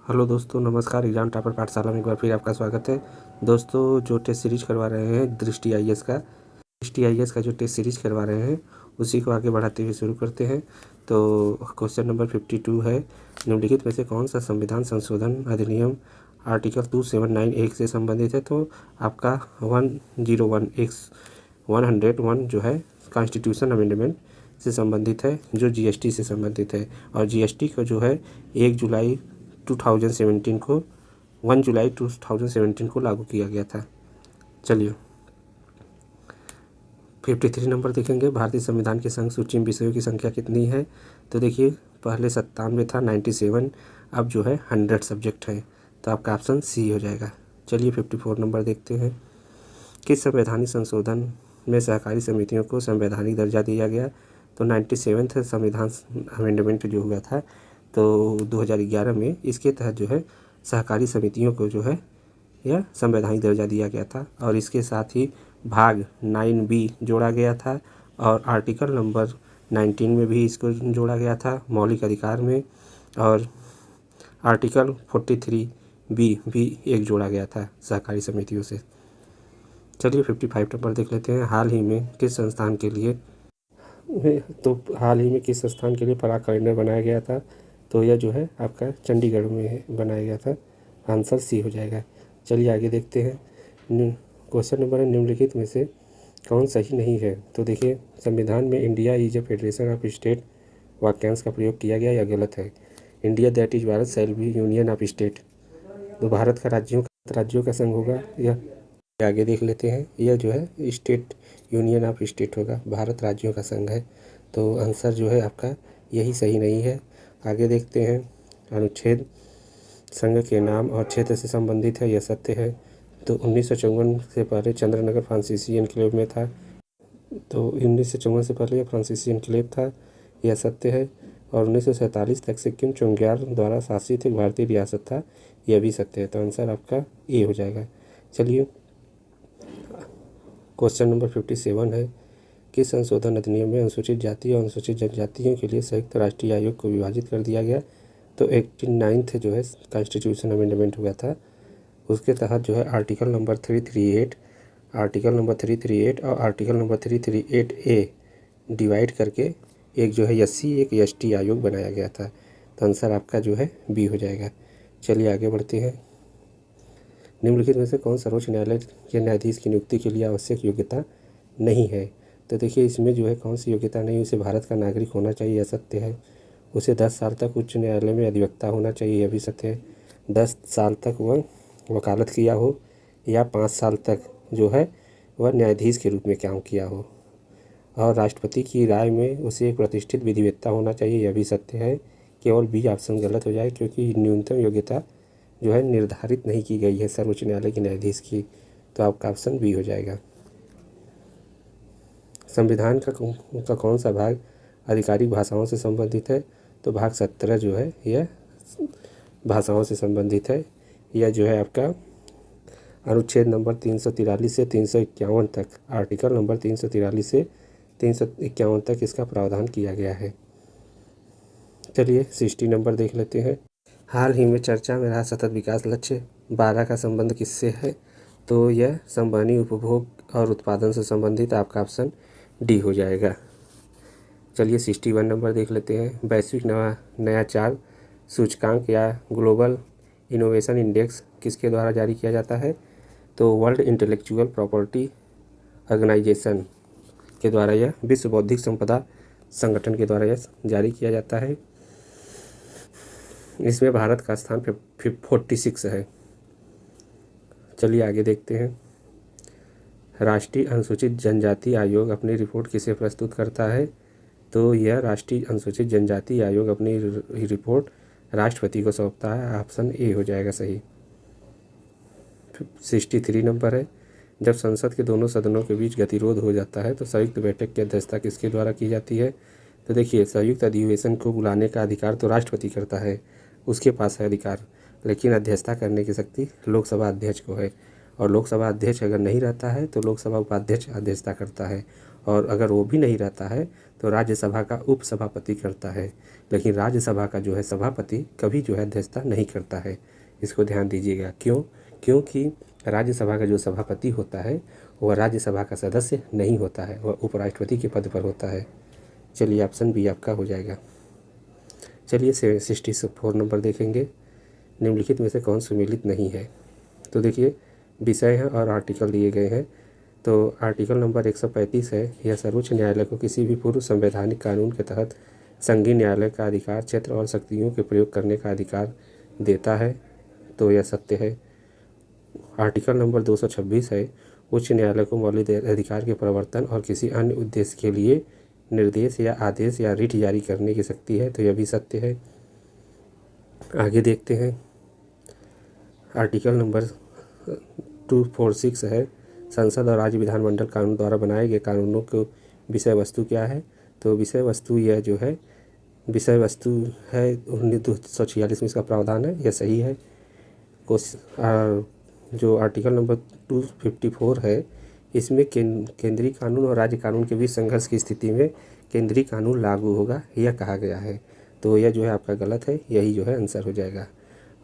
Hello दोस्तों, नमस्कार। Exam topper पाठशाला में एक बार फिर आपका स्वागत है। दोस्तों, जो टेस्ट सीरीज करवा रहे हैं दृष्टि आईएएस का जो टेस्ट सीरीज करवा रहे हैं उसी को आगे बढ़ाते हुए शुरू करते हैं। तो क्वेश्चन नंबर 52 है, निम्नलिखित में से कौन सा संविधान संशोधन अधिनियम आर्टिकल 2791 से संबंधित है। तो आपका 101 जो है कॉन्स्टिट्यूशन अमेंडमेंट से संबंधित है, जो जीएसटी से संबंधित है। और जीएसटी को जो है 1 जुलाई 2017 को लागू किया गया था। चलिए 53 नंबर देखेंगे, भारतीय संविधान की संघ सूची में विषयों की संख्या कितनी है। तो देखिए, पहले 97 था, 97, अब जो है 100 सब्जेक्ट है, तो आपका ऑप्शन सी हो जाएगा। चलिए 54 नंबर देखते हैं, किस संवैधानिक संशोधन में सहकारी समितियों को संवैधानिक दर्जा दिया गया। तो 97 संविधान अमेंडमेंट जो हुआ था तो 2011 में, इसके तहत जो है सहकारी समितियों को जो है यह संवैधानिक दर्जा दिया गया था। और इसके साथ ही भाग 9B जोड़ा गया था और आर्टिकल नंबर 19 में भी इसको जोड़ा गया था मौलिक अधिकार में, और आर्टिकल 43B भी एक जोड़ा गया था सहकारी समितियों से। चलिए 55 नंबर देख लेते हैं, हाल ही में किस संस्थान के लिए पराग कैलेंडर बनाया गया था। तो यह जो है आपका चंडीगढ़ में बनाया गया था, आंसर सी हो जाएगा। चलिए आगे देखते हैं, क्वेश्चन नंबर है, निम्नलिखित में से कौन सही नहीं है। तो देखिए, संविधान में India is a federation of state वाक्यांश का प्रयोग किया गया, यह गलत है। India that is Bharat shall be union of state, तो भारत का राज्यों का संघ होगा यह। आगे देख लेते हैं, यह जो है स्टेट यूनियन ऑफ स्टेट होगा, भारत राज्यों का संघ है। तो आंसर जो है आपका यही सही नहीं है। आगे देखते हैं, अनुच्छेद संघ के नाम और क्षेत्र से संबंधित है, यह सत्य है। तो 1954 से पहले चंद्रनगर फ्रांसीसी एन्क्लेव में था, तो 1954 से पहले यह फ्रांसीसी एन्क्लेव था, यह सत्य है। और 1947 तक सिक्किम चोंग्यार द्वारा शासित एक भारतीय रियासत था, यह भी सत्य है। तो आंसर आपका ए हो जाएगा। चलिए क्वेश्चन नंबर 57 है, किस संशोधन अधिनियम में अनुसूचित जाति और अनुसूचित जनजातियों के लिए संयुक्त राष्ट्रीय आयोग को विभाजित कर दिया गया। तो 89 जो है कॉन्स्टिट्यूशन अमेंडमेंट हुआ था, उसके तहत जो है आर्टिकल नंबर 338 और आर्टिकल नंबर 338A डिवाइड करके एक जो है एससी एक एसटी आयोग बनाया गया था। तो आंसर आपका जो है बी हो जाएगा। चलिए आगे बढ़ते हैं, निम्नलिखित में से कौन सर्वोच्च न्यायालय के न्यायाधीश की नियुक्ति के लिए आवश्यक योग्यता नहीं है। तो देखिए, इसमें जो है कौन सी योग्यता नहीं, उसे भारत का नागरिक होना चाहिए, यह सत्य है। उसे 10 साल तक उच्च न्यायालय में अधिवक्ता होना चाहिए, यह भी सत्य है। 10 साल तक वह वकालत किया हो, या 5 साल तक जो है वह न्यायाधीश के रूप में काम किया हो। और राष्ट्रपति की राय में उसे एक प्रतिष्ठित विधिवेत्ता होना चाहिए, यह भी सत्य है। केवल बी ऑप्शन गलत हो जाए, क्योंकि न्यूनतम योग्यता जो है निर्धारित नहीं की गई है सर्वोच्च न्यायालय के न्यायाधीश की। तो आपका ऑप्शन बी हो जाएगा। संविधान का कौन सा भाग आधिकारिक भाषाओं से संबंधित है। तो भाग 17 जो है यह भाषाओं से संबंधित है। यह जो है आपका अनुच्छेद नंबर 343 से 351 तक, आर्टिकल नंबर 343 से 351 तक इसका प्रावधान किया गया है। चलिए 60 नंबर देख लेते हैं, हाल ही में चर्चा में रहा सतत विकास लक्ष्य 12 का संबंध किससे है। तो यह संवहनी उपभोग और उत्पादन से संबंधित, आपका ऑप्शन डी हो जाएगा। चलिए 61 नंबर देख लेते हैं, वैश्विक नवाचार सूचकांक या ग्लोबल इनोवेशन इंडेक्स किसके द्वारा जारी किया जाता है। तो वर्ल्ड इंटेलेक्चुअल प्रॉपर्टी ऑर्गेनाइजेशन के द्वारा, यह विश्व बौद्धिक संपदा संगठन के द्वारा यह जारी किया जाता है। इसमें भारत का स्थान 46 है। चलिए आगे देखते हैं, राष्ट्रीय अनुसूचित जनजाति आयोग अपनी रिपोर्ट किसे प्रस्तुत करता है। तो यह राष्ट्रीय अनुसूचित जनजाति आयोग अपनी रिपोर्ट राष्ट्रपति को सौंपता है, ऑप्शन ए हो जाएगा सही। 63 नंबर है, जब संसद के दोनों सदनों के बीच गतिरोध हो जाता है तो संयुक्त बैठक की अध्यक्षता किसके द्वारा की जाती है। तो देखिए, संयुक्त अधिवेशन को बुलाने का अधिकार तो राष्ट्रपति करता है, उसके पास है अधिकार, लेकिन अध्यक्षता करने की शक्ति लोकसभा अध्यक्ष को है। और लोकसभा अध्यक्ष अगर नहीं रहता है तो लोकसभा उपाध्यक्ष अध्यक्षता करता है, और अगर वो भी नहीं रहता है तो तो राज्यसभा का उपसभापति करता है, लेकिन राज्यसभा का जो है सभापति कभी जो है अध्यक्षता नहीं करता है। इसको ध्यान दीजिएगा। क्यों? क्योंकि राज्यसभा का जो सभापति होता है वह राज्यसभा का सदस्य नहीं होता है, वह उपराष्ट्रपति के पद पर होता है। चलिए ऑप्शन बी आपका हो जाएगा। चलिए 64 नंबर देखेंगे। निम्नलिखित में से कौन सुमेलित नहीं है? तो देखिए विषय हैं और आर्टिकल दिए गए हैं। तो आर्टिकल नंबर 135 है, यह सर्वोच्च न्यायालय को किसी भी पूर्व संवैधानिक कानून के तहत संघीय न्यायालय का अधिकार क्षेत्र और शक्तियों के प्रयोग करने का अधिकार देता है, तो यह सत्य है। आर्टिकल नंबर 226 है, उच्च न्यायालय को मौलिक अधिकार के प्रवर्तन और किसी अन्य उद्देश्य के लिए निर्देश या आदेश या रिट जारी करने की शक्ति है, तो यह भी सत्य है। आगे देखते हैं। आर्टिकल नंबर 246 है, संसद और राज्य विधानमंडल कानून द्वारा बनाए गए कानूनों को विषय वस्तु क्या है? तो विषय वस्तु यह जो है विषय वस्तु है 1946 में इसका प्रावधान है, यह सही है। जो आर्टिकल नंबर 254 है, इसमें केंद्रीय कानून और राज्य कानून के बीच संघर्ष की स्थिति में केंद्रीय कानून लागू होगा, यह कहा गया है। तो यह जो है आपका गलत है, यही जो है आंसर हो जाएगा।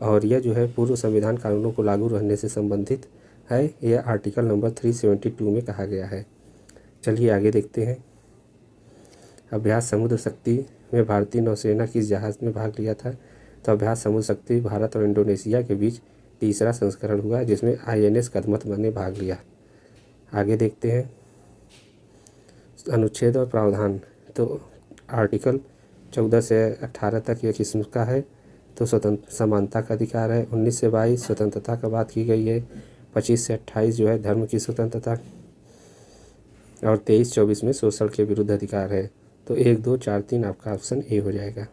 और यह जो है पूर्व संविधान कानूनों को लागू रहने से संबंधित है, यह आर्टिकल नंबर 372 में कहा गया है। चलिए आगे देखते हैं। अभ्यास समुद्र शक्ति में भारतीय नौसेना किस जहाज़ में भाग लिया था? तो अभ्यास समुद्र शक्ति भारत और इंडोनेशिया के बीच तीसरा संस्करण हुआ, जिसमें INS कदमत ने भाग लिया। आगे देखते हैं अनुच्छेद और प्रावधान। तो आर्टिकल 14 से 18 तक यह किसका है? तो स्वतंत्र समानता का अधिकार है। 19 से 22 स्वतंत्रता का बात की गई है। 25 से 28 जो है धर्म की स्वतंत्रता, और 23-24 में शोषण के विरुद्ध अधिकार है। तो 1, 2, 4, 3 आपका ऑप्शन ए हो जाएगा।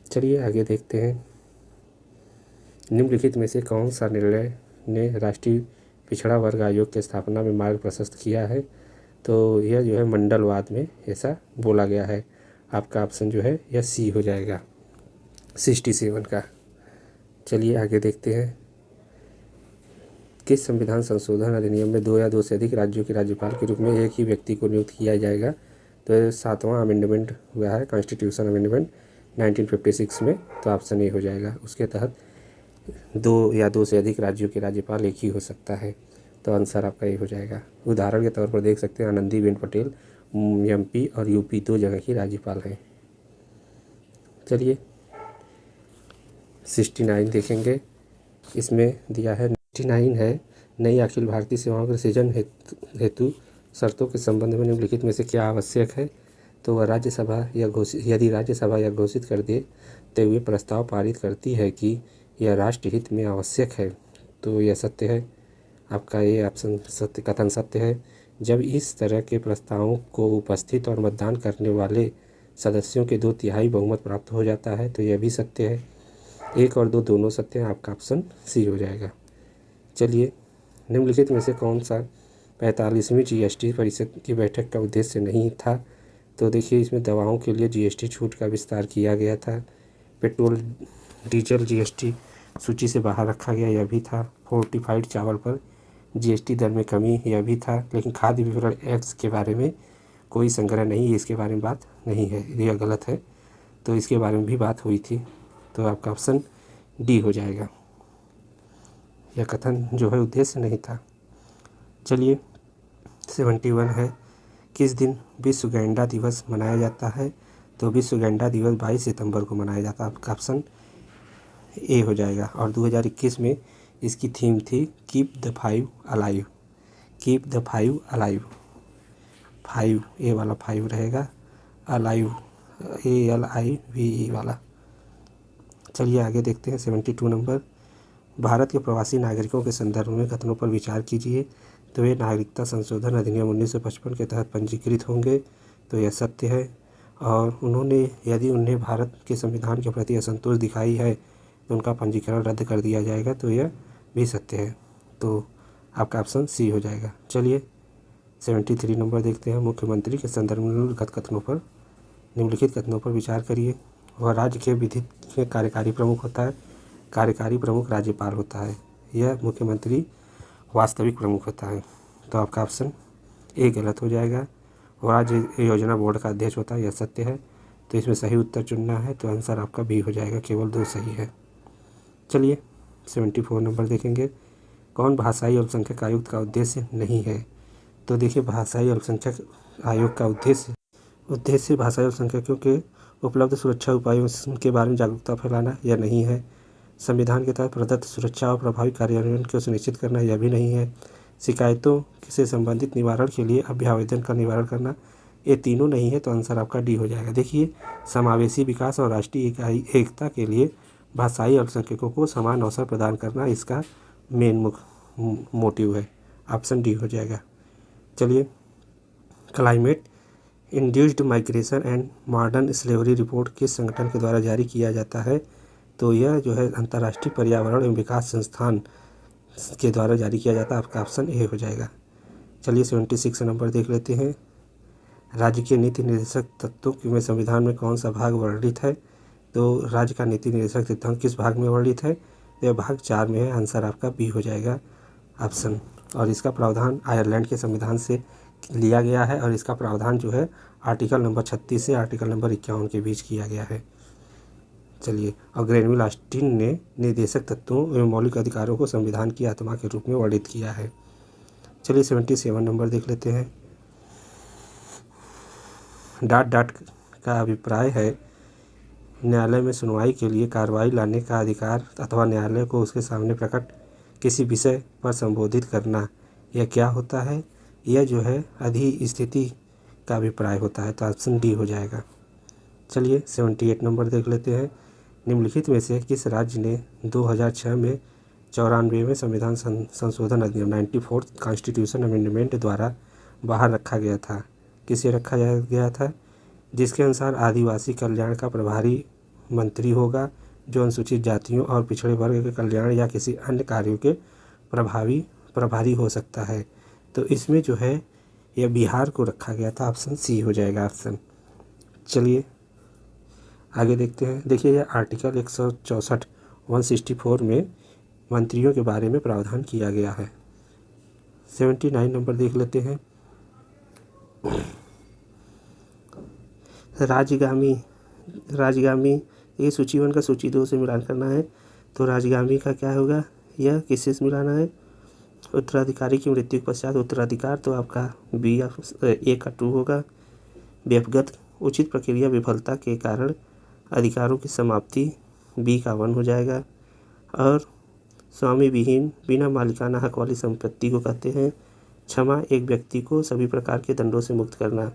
चलिए आगे देखते हैं। निम्नलिखित में से कौन सा निर्णय ने राष्ट्रीय पिछड़ा वर्ग आयोग की स्थापना में मार्ग प्रशस्त किया है? तो यह जो है मंडलवाद में ऐसा बोला गया है। आपका ऑप्शन जो है यह सी हो जाएगा 67 का। चलिए आगे देखते हैं। किस संविधान संशोधन अधिनियम में 2 या 2 से अधिक राज्यों के राज्यपाल के रूप में एक ही व्यक्ति को नियुक्त किया जाएगा? तो 7वां अमेंडमेंट हुआ है, कॉन्स्टिट्यूशन अमेंडमेंट 1956 में, तो ऑप्शन ए हो जाएगा। उसके तहत 2 या 2 से अधिक राज्यों के राज्यपाल एक ही हो सकता है, तो आंसर आपका ये हो जाएगा। उदाहरण के तौर पर देख सकते हैं आनंदीबेन पटेल MP और UP 2 जगह की राज्यपाल हैं। चलिए 69 देखेंगे। इसमें दिया है 69 है, नई अखिल भारतीय सेवाओं के सृजन हेतु शर्तों के संबंध में निम्नलिखित में से क्या आवश्यक है? तो वह राज्यसभा यदि राज्यसभा यह घोषित कर देते हुए प्रस्ताव पारित करती है कि यह राष्ट्र हित में आवश्यक है, तो यह सत्य है। आपका ये ऑप्शन सत्य कथन सत्य है। जब इस तरह के प्रस्तावों को उपस्थित और मतदान करने वाले सदस्यों के 2/3 बहुमत प्राप्त हो जाता है, तो यह भी सत्य है। 1 और 2 दोनों सत्य हैं, आपका ऑप्शन सी हो जाएगा। चलिए निम्नलिखित में से कौन सा 45वीं GST परिषद की बैठक का उद्देश्य नहीं था? तो देखिए इसमें दवाओं के लिए GST छूट का विस्तार किया गया था। पेट्रोल डीजल GST सूची से बाहर रखा गया, यह भी था। फोर्टिफाइड चावल पर GST दर में कमी, यह भी था। लेकिन खाद्य विवरण एक्ट के बारे में कोई संग्रह नहीं, इसके बारे में बात नहीं है, यह गलत है। तो इसके बारे में भी बात हुई थी, तो आपका ऑप्शन डी हो जाएगा। यह कथन जो है उद्देश्य नहीं था। चलिए 71 है, किस दिन विश्व गैंडा दिवस मनाया जाता है? तो विश्व गैंडा दिवस 22 सितंबर को मनाया जाता है, आपका ऑप्शन ए हो जाएगा। और 2021 में इसकी थीम थी keep the 5 alive, keep the 5 alive. 5 ए वाला 5 रहेगा, अलाइव ALIVE वाला। चलिए आगे देखते हैं 72 नंबर। भारत के प्रवासी नागरिकों के संदर्भ में कथनों पर विचार कीजिए। तो ये नागरिकता संशोधन अधिनियम 1955 के तहत पंजीकृत होंगे, तो यह सत्य है। और उन्होंने यदि उन्हें भारत के संविधान के प्रति असंतोष दिखाई है तो उनका पंजीकरण रद्द कर दिया जाएगा, तो यह भी सत्य है। तो आपका ऑप्शन सी हो जाएगा। चलिए 73 नंबर देखते हैं। मुख्यमंत्री के संदर्भ में निम्नलिखित कथनों पर विचार करिए। वह राज्य के विधिक कार्यकारी प्रमुख होता है, कार्यकारी प्रमुख राज्यपाल होता है। यह मुख्यमंत्री वास्तविक प्रमुख होता है, तो आपका ऑप्शन ए गलत हो जाएगा। राज्य योजना बोर्ड का अध्यक्ष होता है, यह सत्य है। तो इसमें सही उत्तर चुनना है, तो आंसर आपका बी हो जाएगा, केवल 2 सही है। चलिए 74 नंबर देखेंगे, कौन भाषाई अल्पसंख्यक आयुक्त का उद्देश्य नहीं है। तो देखिए भाषाई अल्पसंख्यक आयोग का उद्देश्य भाषाई अल्पसंख्यकों के उपलब्ध सुरक्षा उपायों के बारे में जागरूकता फैलाना यह नहीं है। संविधान के तहत प्रदत्त सुरक्षा और प्रभावी कार्यान्वयन को सुनिश्चित करना यह भी नहीं है। शिकायतों से संबंधित निवारण के लिए अभ्यावेदन का निवारण करना, ये तीनों नहीं है, तो आंसर आपका डी हो जाएगा। देखिए समावेशी विकास और राष्ट्रीय एकता के लिए भाषाई अल्पसंख्यकों को समान अवसर प्रदान करना इसका मेन मोटिव है, ऑप्शन डी हो जाएगा। चलिए climate induced migration and modern slavery report किस संगठन के द्वारा जारी किया जाता है। तो यह जो है अंतर्राष्ट्रीय पर्यावरण एवं विकास संस्थान के द्वारा जारी किया जाता है, आपका ऑप्शन ए हो जाएगा। चलिए 76 नंबर देख लेते हैं, राज्य के नीति निर्देशक तत्वों में संविधान में कौन सा भाग वर्णित है। तो राज्य का नीति निर्देशक सिद्धांत किस भाग में वर्णित है, यह भाग 4 में है, आंसर आपका बी हो जाएगा ऑप्शन। और इसका प्रावधान आयरलैंड के संविधान से लिया गया है, और इसका प्रावधान जो है आर्टिकल नंबर 36 से आर्टिकल नंबर 51 के बीच किया गया है। चलिए, और ग्रेनविल ऑस्टिन ने निर्देशक तत्वों एवं मौलिक अधिकारों को संविधान की आत्मा के रूप में वर्णित किया है। चलिए 77 नंबर देख लेते हैं, डॉट का अभिप्राय है न्यायालय में सुनवाई के लिए कार्रवाई लाने का अधिकार अथवा न्यायालय को उसके सामने प्रकट किसी विषय पर संबोधित करना, यह क्या होता है। यह जो है अधिस्थिति का अभिप्राय होता है, तो ऑप्शन डी हो जाएगा। चलिए 78 नंबर देख लेते हैं, निम्नलिखित में से किस राज्य ने 2006 में 94वें संविधान संशोधन अधिनियम 94th कॉन्स्टिट्यूशन अमेंडमेंट द्वारा बाहर रखा गया था। किसे रखा गया था, जिसके अनुसार आदिवासी कल्याण का प्रभारी मंत्री होगा, जो अनुसूचित जातियों और पिछड़े वर्ग के कल्याण या किसी अन्य कार्यों के प्रभारी हो सकता है। तो इसमें जो है यह बिहार को रखा गया था, ऑप्शन सी हो जाएगा ऑप्शन। चलिए आगे देखते हैं, देखिए यह आर्टिकल 164 164 में मंत्रियों के बारे में प्रावधान किया गया है। 79 नंबर देख लेते हैं, राजगामी ये सूची 1 का सूची 2 से मिलान करना है। तो राजगामी का क्या होगा, यह किससे मिलाना है, उत्तराधिकारी की मृत्यु के पश्चात उत्तराधिकार, तो आपका बी ए का 2 होगा। व्यक्तिगत उचित प्रक्रिया विफलता के कारण अधिकारों की समाप्ति, बी का 1 हो जाएगा। और स्वामी विहीन बिना मालिकाना हक वाली संपत्ति को कहते हैं। क्षमा एक व्यक्ति को सभी प्रकार के दंडों से मुक्त करना,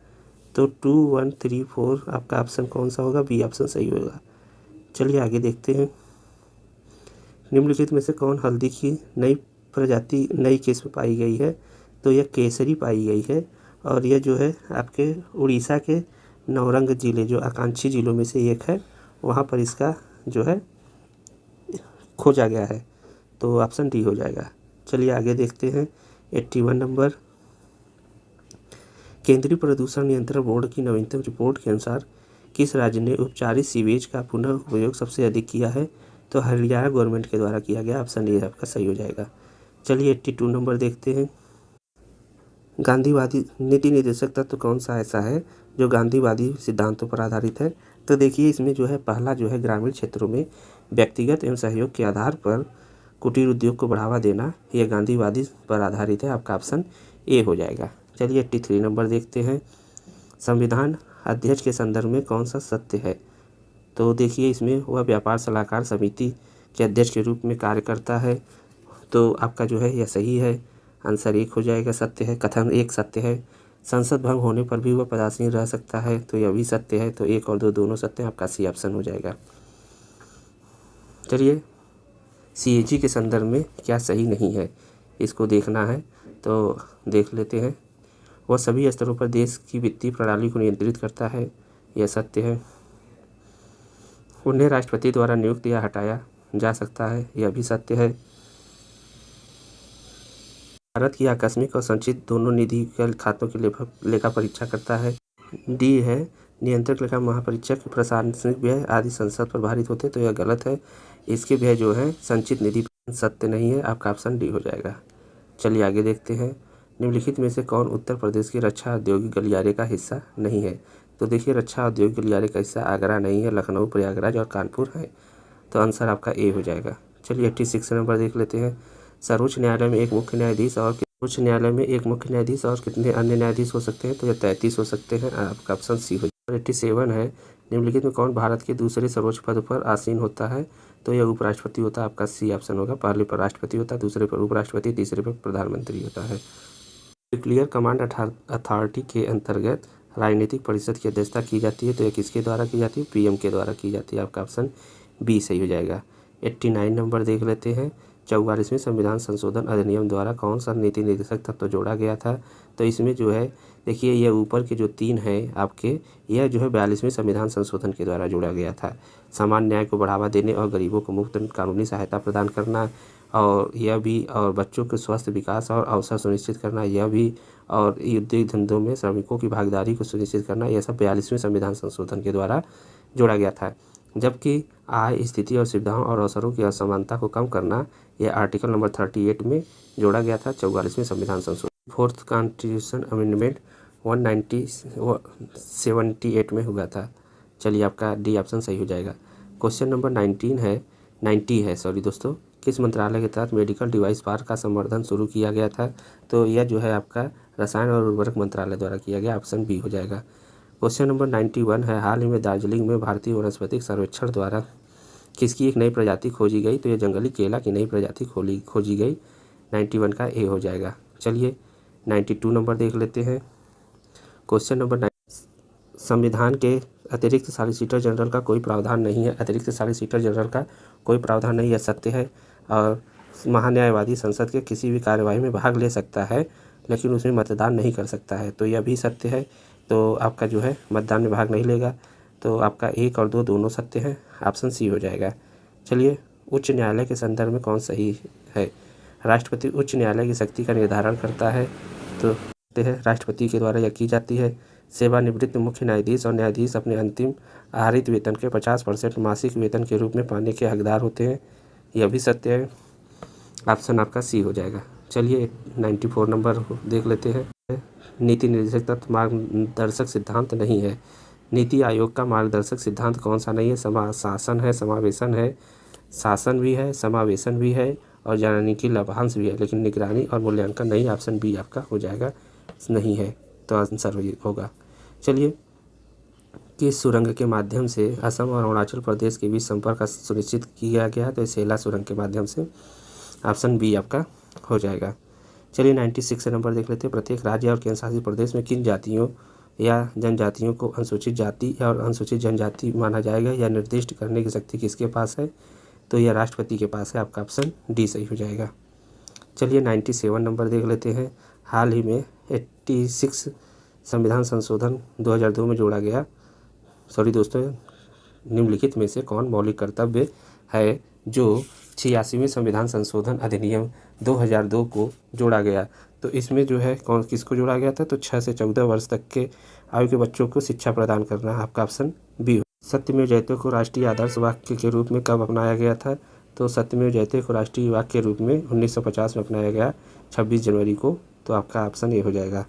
तो 2, 1, 3, 4 आपका ऑप्शन कौन सा होगा, बी ऑप्शन सही होगा। चलिए आगे देखते हैं, निम्नलिखित में से कौन हल्दी की नई प्रजाति नई किस्म पाई गई है। तो यह केसरी पाई गई है, और यह जो है आपके उड़ीसा के नवरंग जिले, जो आकांक्षी जिलों में से एक है, वहाँ पर इसका जो है खोजा गया है, तो ऑप्शन डी हो जाएगा। चलिए आगे देखते हैं 81 नंबर, केंद्रीय प्रदूषण नियंत्रण बोर्ड की नवीनतम रिपोर्ट के अनुसार किस राज्य ने उपचारित सीवेज का पुनः उपयोग सबसे अधिक किया है। तो हरियाणा गवर्नमेंट के द्वारा किया गया, ऑप्शन ए आपका सही हो जाएगा। चलिए 82 नंबर देखते हैं, गांधीवादी नीति निर्देशक तत्व कौन सा ऐसा है जो गांधीवादी सिद्धांतों पर आधारित है। तो देखिए इसमें जो है पहला जो है ग्रामीण क्षेत्रों में व्यक्तिगत एवं सहयोग के आधार पर कुटीर उद्योग को बढ़ावा देना, यह गांधीवादी पर आधारित है, आपका ऑप्शन ए हो जाएगा। चलिए 83 नंबर देखते हैं, संविधान अध्यक्ष के संदर्भ में कौन सा सत्य है। तो देखिए इसमें वह व्यापार सलाहकार समिति के अध्यक्ष के रूप में कार्य करता है, तो आपका जो है यह सही है, आंसर 1 हो जाएगा, सत्य है। कथन 1 सत्य है, संसद भंग होने पर भी वह पदासीन रह सकता है, तो यह भी सत्य है, तो 1 और 2 दोनों सत्य हैं, आपका सी ऑप्शन हो जाएगा। चलिए CAG के संदर्भ में क्या सही नहीं है, इसको देखना है, तो देख लेते हैं। वह सभी स्तरों पर देश की वित्तीय प्रणाली को नियंत्रित करता है, यह सत्य है। उन्हें राष्ट्रपति द्वारा नियुक्त या हटाया जा सकता है, यह भी सत्य है। भारत की आकस्मिक और संचित दोनों निधि के खातों की लेखा परीक्षा करता है। डी है, नियंत्रक लेखा महापरीक्षक प्रशासनिक व्यय आदि संसद पर भारित होते, तो यह गलत है। इसके व्यय जो है संचित निधि सत्य नहीं है, आपका ऑप्शन डी हो जाएगा। चलिए आगे देखते हैं, निम्नलिखित में से कौन उत्तर प्रदेश के रक्षा औद्योगिक गलियारे का हिस्सा नहीं है? तो देखिए, रक्षा औद्योगिक गलियारे का हिस्सा आगरा नहीं है, लखनऊ, प्रयागराज और कानपुर है। तो आंसर आपका ए हो जाएगा। चलिए 86 नंबर देख लेते हैं। सर्वोच्च न्यायालय में एक मुख्य न्यायाधीश और उच्च न्यायालय में एक मुख्य न्यायाधीश और कितने अन्य न्यायाधीश हो सकते हैं? तो ये 33 हो सकते हैं। आपका ऑप्शन सी हो जाएगा। 87 है। निम्नलिखित में कौन भारत के दूसरे सर्वोच्च पद पर आसीन होता है? तो यह उपराष्ट्रपति होता है। आपका सी ऑप्शन होगा। पहले पर राष्ट्रपति होता है, दूसरे पर उपराष्ट्रपति, तीसरे पर प्रधानमंत्री होता है। न्यूक्लियर कमांड अथॉरिटी के अंतर्गत राजनीतिक परिषद की अध्यक्षता की जाती है। तो यह किसके द्वारा की जाती है? पीएम के द्वारा की जाती है। आपका ऑप्शन बी सही हो जाएगा। 89 नंबर देख लेते हैं। 44वें संविधान संशोधन अधिनियम द्वारा कौन सा नीति निर्देशक तत्व जोड़ा गया था? तो इसमें जो है देखिए, यह ऊपर के जो 3 हैं आपके, यह जो है 42वें संविधान संशोधन के द्वारा जोड़ा गया था। सामान्य न्याय को बढ़ावा देने और गरीबों को मुफ्त कानूनी सहायता प्रदान करना, और यह भी, और बच्चों के स्वस्थ विकास और अवसर सुनिश्चित करना, यह भी, और उद्योग धंधों में श्रमिकों की भागीदारी को सुनिश्चित करना, यह सब 42वें संविधान संशोधन के द्वारा जोड़ा गया था। जबकि आय, स्थिति और सुविधाओं और अवसरों की असमानता को कम करना, यह आर्टिकल नंबर 38 में जोड़ा गया था 44वें संविधान संशोधन। 4th कॉन्स्टिट्यूशन अमेंडमेंट 1978 में हुआ था। चलिए आपका डी ऑप्शन सही हो जाएगा। क्वेश्चन नंबर 90 है सॉरी दोस्तों। किस मंत्रालय के तहत मेडिकल डिवाइस पार्क का संवर्धन शुरू किया गया था? तो यह जो है आपका रसायन और उर्वरक मंत्रालय द्वारा किया गया। ऑप्शन बी हो जाएगा। क्वेश्चन नंबर 91 है। हाल ही में दार्जिलिंग में भारतीय वनस्पतिक सर्वेक्षण द्वारा किसकी एक नई प्रजाति खोजी गई? तो यह जंगली केला की नई प्रजाति खोजी गई। 91 का ए हो जाएगा। चलिए 92 नंबर देख लेते हैं। क्वेश्चन नंबर संविधान के अतिरिक्त सॉलिसिटर जनरल का कोई प्रावधान नहीं है। अतिरिक्त सॉलिसिटर जनरल का कोई प्रावधान नहीं, यह सत्य है। और महान्यायवादी संसद के किसी भी कार्यवाही में भाग ले सकता है, लेकिन उसमें मतदान नहीं कर सकता है। तो यह भी सत्य है। तो आपका जो है मतदान में भाग नहीं लेगा। तो आपका 1 और 2 दोनों सत्य है। ऑप्शन सी हो जाएगा। चलिए, उच्च न्यायालय के संदर्भ में कौन सही है? राष्ट्रपति उच्च न्यायालय की शक्ति का निर्धारण करता है। तो राष्ट्रपति के द्वारा यह की जाती है। सेवानिवृत्त मुख्य न्यायाधीश और न्यायाधीश अपने अंतिम आहरित वेतन के 50% मासिक वेतन के रूप में पाने के हकदार होते हैं। यह भी सत्य है। ऑप्शन आपका सी हो जाएगा। चलिए 94 नंबर देख लेते हैं। नीति निर्देशक तत्व मार्गदर्शक सिद्धांत नहीं है। नीति आयोग का मार्गदर्शक सिद्धांत कौन सा नहीं है? शासन है, समावेशन है, शासन भी है, समावेशन भी है, और यानी कि लाभांश भी है, लेकिन निगरानी और मूल्यांकन नहीं। ऑप्शन बी आपका हो जाएगा, नहीं है। तो आंसर होगा। चलिए, किस सुरंग के माध्यम से असम और अरुणाचल प्रदेश के बीच संपर्क सुनिश्चित किया गया है? तो सेला सुरंग के माध्यम से। ऑप्शन बी आपका हो जाएगा। चलिए 96 नंबर देख लेते हैं। प्रत्येक राज्य और केंद्रशासित प्रदेश में किन जातियों या जनजातियों को अनुसूचित जाति और अनुसूचित जनजाति माना जाएगा, या निर्दिष्ट करने की शक्ति किसके पास है? तो यह राष्ट्रपति के पास है। आपका ऑप्शन डी सही हो जाएगा। चलिए 97 नंबर देख लेते हैं। हाल ही में 86 संविधान संशोधन 2002 में जोड़ा गया। सॉरी दोस्तों, निम्नलिखित में से कौन मौलिक कर्तव्य है जो 86वें संविधान संशोधन अधिनियम 2002 को जोड़ा गया? तो इसमें जो है किसको जोड़ा गया था? तो 6 से 14 वर्ष तक के आयु के बच्चों को शिक्षा प्रदान करना। आपका ऑप्शन बी हो। सत्यमेव जयते को राष्ट्रीय आदर्श वाक्य के रूप में कब अपनाया गया था? तो सत्यमेव जयते को राष्ट्रीय वाक्य के रूप में 1950 में अपनाया गया, 26 जनवरी को। तो आपका ऑप्शन ए हो जाएगा।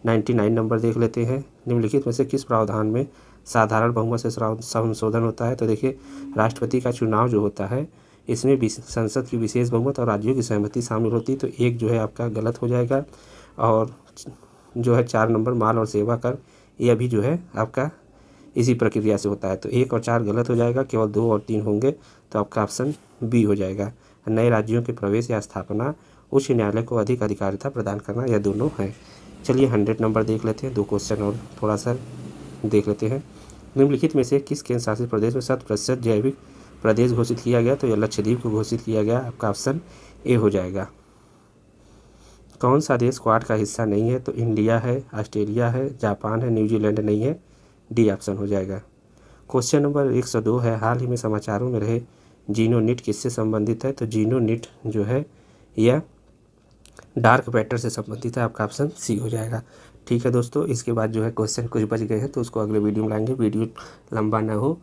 99 नंबर देख लेते हैं। निम्नलिखित में से किस प्रावधान में साधारण बहुमत से संशोधन होता है? तो देखिए, राष्ट्रपति का चुनाव जो होता है, इसमें संसद की विशेष बहुमत और राज्यों की सहमति शामिल होती है। तो एक जो है आपका गलत हो जाएगा। और जो है 4 नंबर माल और सेवा कर, यह भी जो है आपका इसी प्रक्रिया से होता है। तो 1 और 4 गलत हो जाएगा, केवल 2 और 3 होंगे। तो आपका ऑप्शन बी हो जाएगा। नए राज्यों के प्रवेश या स्थापना, उच्च न्यायालय को अधिक अधिकारिता प्रदान करना, यह दोनों हैं। चलिए 100 नंबर देख लेते हैं। 2 क्वेश्चन और थोड़ा सा देख लेते हैं। निम्नलिखित में से किस केंद्र शासित प्रदेश में 100% जैविक प्रदेश घोषित किया गया? तो यह लक्षद्वीप को घोषित किया गया। आपका ऑप्शन ए हो जाएगा। कौन सा देश क्वाड का हिस्सा नहीं है? तो इंडिया है, ऑस्ट्रेलिया है, जापान है, न्यूजीलैंड नहीं है। डी ऑप्शन हो जाएगा। क्वेश्चन नंबर 102 है। हाल ही में समाचारों में रहे जीनोनिट किससे संबंधित है? तो जीनोनिट जो है यह डार्क मैटर से संबंधित है। आपका ऑप्शन सी हो जाएगा। ठीक है दोस्तों, इसके बाद जो है क्वेश्चन कुछ बच गए हैं, तो उसको अगले वीडियो में लाएंगे। वीडियो लंबा ना हो,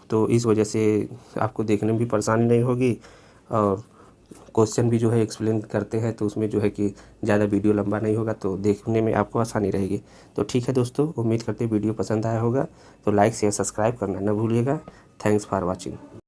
तो इस वजह से आपको देखने में भी परेशानी नहीं होगी, और क्वेश्चन भी जो है एक्सप्लेन करते हैं, तो उसमें जो है कि ज़्यादा वीडियो लंबा नहीं होगा, तो देखने में आपको आसानी रहेगी। तो ठीक है दोस्तों, उम्मीद करते हैं वीडियो पसंद आया होगा, तो लाइक शेयर सब्सक्राइब करना न भूलिएगा। Thanks for watching.